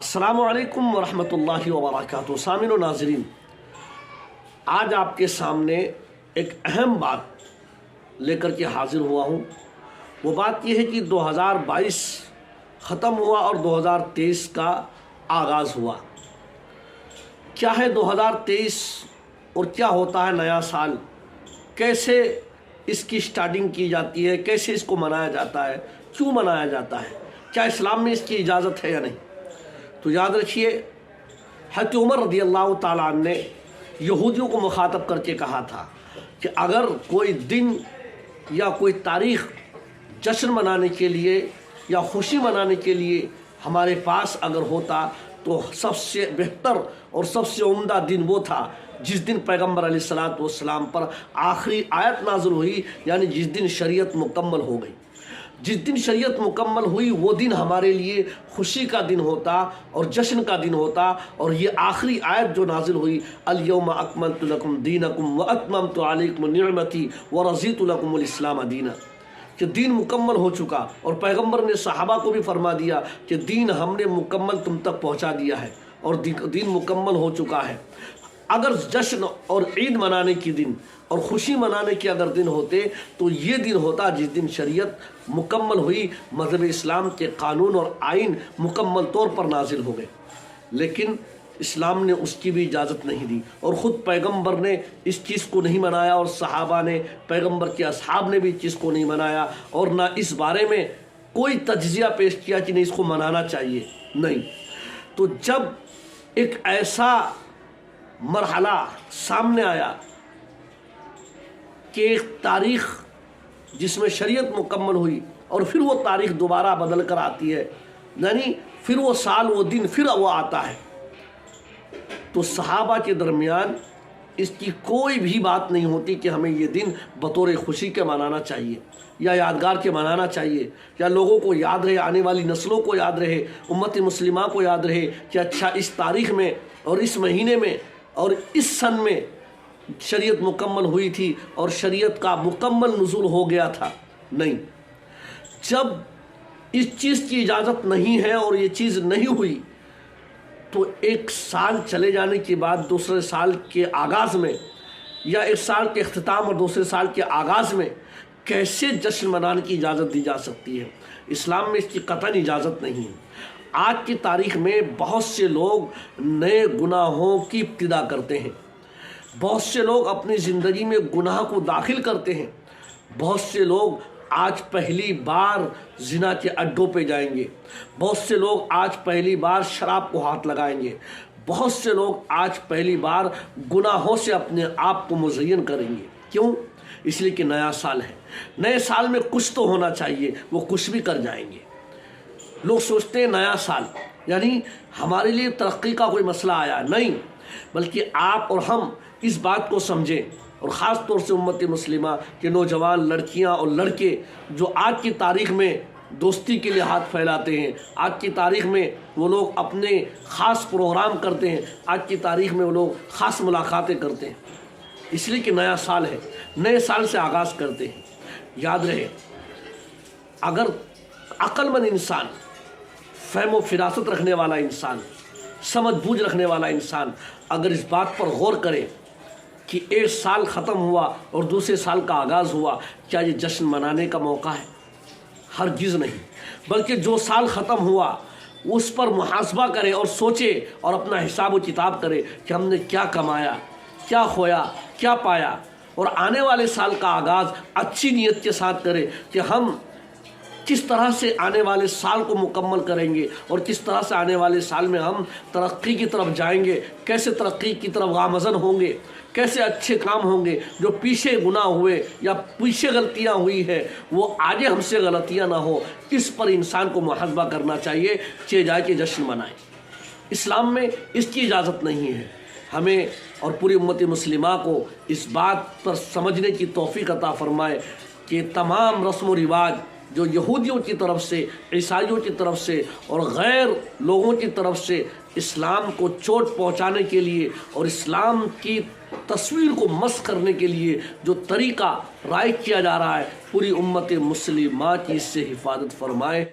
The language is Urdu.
السلام علیکم ورحمۃ اللہ وبرکاتہ۔ سامعین و ناظرین، آج آپ کے سامنے ایک اہم بات لے کر کے حاضر ہوا ہوں۔ وہ بات یہ ہے کہ 2022 ختم ہوا اور 2023 کا آغاز ہوا۔ کیا ہے 2023 اور کیا ہوتا ہے نیا سال؟ کیسے اس کی سٹارٹنگ کی جاتی ہے؟ کیسے اس کو منایا جاتا ہے؟ کیوں منایا جاتا ہے؟ کیا اسلام میں اس کی اجازت ہے یا نہیں؟ تو یاد رکھیے، حضرت عمر رضی اللہ تعالیٰ عنہ نے یہودیوں کو مخاطب کر کے کہا تھا کہ اگر کوئی دن یا کوئی تاریخ جشن منانے کے لیے یا خوشی منانے کے لیے ہمارے پاس اگر ہوتا تو سب سے بہتر اور سب سے عمدہ دن وہ تھا جس دن پیغمبر علیہ الصلوۃ والسلام پر آخری آیت نازل ہوئی، یعنی جس دن شریعت مکمل ہو گئی۔ جس دن شریعت مکمل ہوئی وہ دن ہمارے لیے خوشی کا دن ہوتا اور جشن کا دن ہوتا، اور یہ آخری آیت جو نازل ہوئی، الیوم اکملت لکم دینکم واتممت علیکم نعمتی ورضیت لکم الاسلام دینا، کہ دین مکمل ہو چکا، اور پیغمبر نے صحابہ کو بھی فرما دیا کہ دین ہم نے مکمل تم تک پہنچا دیا ہے اور دین مکمل ہو چکا ہے۔ اگر جشن اور عید منانے کی دن اور خوشی منانے کے اگر دن ہوتے تو یہ دن ہوتا جس دن شریعت مکمل ہوئی، مذہب اسلام کے قانون اور آئین مکمل طور پر نازل ہو گئے، لیکن اسلام نے اس کی بھی اجازت نہیں دی، اور خود پیغمبر نے اس چیز کو نہیں منایا، اور صحابہ نے، پیغمبر کے اصحاب نے بھی اس چیز کو نہیں منایا، اور نہ اس بارے میں کوئی تجزیہ پیش کیا کہ نہیں اس کو منانا چاہیے، نہیں۔ تو جب ایک ایسا مرحلہ سامنے آیا کہ ایک تاریخ جس میں شریعت مکمل ہوئی اور پھر وہ تاریخ دوبارہ بدل کر آتی ہے، یعنی پھر وہ سال، وہ دن پھر وہ آتا ہے، تو صحابہ کے درمیان اس کی کوئی بھی بات نہیں ہوتی کہ ہمیں یہ دن بطور خوشی کے منانا چاہیے یا یادگار کے منانا چاہیے، یا لوگوں کو یاد رہے، آنے والی نسلوں کو یاد رہے، امت مسلمہ کو یاد رہے کہ اچھا اس تاریخ میں اور اس مہینے میں اور اس سن میں شریعت مکمل ہوئی تھی اور شریعت کا مکمل نزول ہو گیا تھا۔ نہیں، جب اس چیز کی اجازت نہیں ہے اور یہ چیز نہیں ہوئی تو ایک سال چلے جانے کے بعد دوسرے سال کے آغاز میں، یا ایک سال کے اختتام اور دوسرے سال کے آغاز میں کیسے جشن منانے کی اجازت دی جا سکتی ہے؟ اسلام میں اس کی قطعاً اجازت نہیں ہے۔ آج کی تاریخ میں بہت سے لوگ نئے گناہوں کی ابتدا کرتے ہیں، بہت سے لوگ اپنی زندگی میں گناہ کو داخل کرتے ہیں، بہت سے لوگ آج پہلی بار زنا کے اڈوں پہ جائیں گے، بہت سے لوگ آج پہلی بار شراب کو ہاتھ لگائیں گے، بہت سے لوگ آج پہلی بار گناہوں سے اپنے آپ کو مزین کریں گے۔ کیوں؟ اس لیے کہ نیا سال ہے، نئے سال میں کچھ تو ہونا چاہیے، وہ کچھ بھی کر جائیں گے۔ لوگ سوچتے ہیں نیا سال یعنی ہمارے لیے ترقی کا کوئی مسئلہ آیا، نہیں، بلکہ آپ اور ہم اس بات کو سمجھیں، اور خاص طور سے امت مسلمہ کے نوجوان لڑکیاں اور لڑکے جو آج کی تاریخ میں دوستی کے لیے ہاتھ پھیلاتے ہیں، آج کی تاریخ میں وہ لوگ اپنے خاص پروگرام کرتے ہیں، آج کی تاریخ میں وہ لوگ خاص ملاقاتیں کرتے ہیں، اس لیے کہ نیا سال ہے، نئے سال سے آغاز کرتے ہیں۔ یاد رہے، اگر عقل مند انسان، فہم و فراست رکھنے والا انسان، سمجھ بوجھ رکھنے والا انسان اگر اس بات پر غور کرے کہ ایک سال ختم ہوا اور دوسرے سال کا آغاز ہوا، کیا یہ جشن منانے کا موقع ہے؟ ہرگز نہیں، بلکہ جو سال ختم ہوا اس پر محاسبہ کرے اور سوچے اور اپنا حساب و کتاب کرے کہ ہم نے کیا کمایا، کیا کھویا، کیا پایا، اور آنے والے سال کا آغاز اچھی نیت کے ساتھ کرے کہ ہم کس طرح سے آنے والے سال کو مکمل کریں گے اور کس طرح سے آنے والے سال میں ہم ترقی کی طرف جائیں گے، کیسے ترقی کی طرف گامزن ہوں گے، کیسے اچھے کام ہوں گے، جو پیچھے گناہ ہوئے یا پیچھے غلطیاں ہوئی ہیں وہ آگے ہم سے غلطیاں نہ ہو، اس پر انسان کو محاسبہ کرنا چاہیے، چہ جائے کہ جشن منائے۔ اسلام میں اس کی اجازت نہیں ہے۔ ہمیں اور پوری امت مسلمہ کو اس بات پر سمجھنے کی توفیق عطا فرمائے کہ تمام رسم و رواج جو یہودیوں کی طرف سے، عیسائیوں کی طرف سے اور غیر لوگوں کی طرف سے اسلام کو چوٹ پہنچانے کے لیے اور اسلام کی تصویر کو مسخ کرنے کے لیے جو طریقہ رائج کیا جا رہا ہے، پوری امت مسلمہ کی اس سے حفاظت فرمائے۔